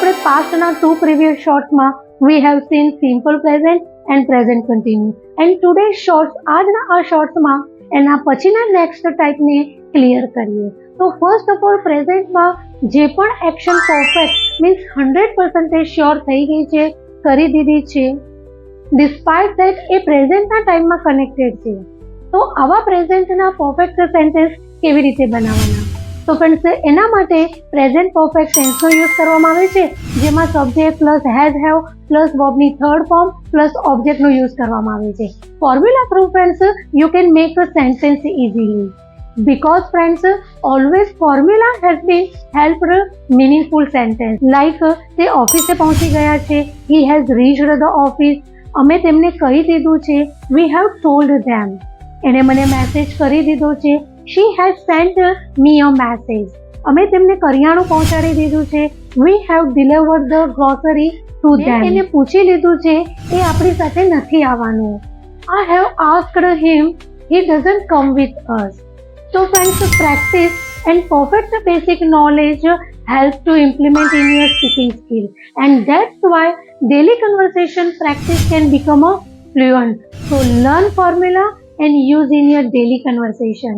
આપણે પાસ્ટના 2 previous શોર્ટ્સમાં we have seen simple present and present continuous and today's shorts આજના આ શોર્ટ્સમાં એના પછીના નેક્સ્ટ ટાઈપને ક્લિયર કરીએ. તો ફર્સ્ટ ઓફ ઓલ પ્રેઝન્ટમાં જે પણ એક્શન પરફેક્ટ મીન્સ 100% શ્યોર થઈ ગઈ છે, કરી દીધી છે, ડિસ્પાઇટ ધેટ એ પ્રેઝન્ટના ટાઈમમાં કનેક્ટેડ છે. તો આવા પ્રેઝન્ટના પરફેક્ટ સેન્ટેન્સ કેવી રીતે બનાવવાના? તો ફ્રેન્ડ્સ એના માટે પ્રેઝન્ટ પરફેક્ટ ટેન્સનો યુઝ કરવામાં આવે છે, જેમાં subject plus has have plus વર્બની થર્ડ ફોર્મ પ્લસ ઓબ્જેક્ટનો યુઝ કરવામાં આવે છે. Formula through friends you can make a sentence easily because friends always formula has been helped meaningful sentence like તે ઓફિસે પહોંચી ગયા છે, he has reached the office, અમે તેમને કહી દીધું છે, we have told them, એને મને મેસેજ કરી દીધો છે, she has sent me a message, અમે તેમને કરિયાણું પહોંચાડી દીધું છે, we have delivered the grocery to them, એને પૂછી લીધું છે, એ આપણી સાથે નથી આવવાનું, I have asked him, he doesn't come with us. So friends, practice and perfect basic knowledge help to implement in your speaking skill, and that's why daily conversation practice can become a fluent. So learn formula and use in your daily conversation.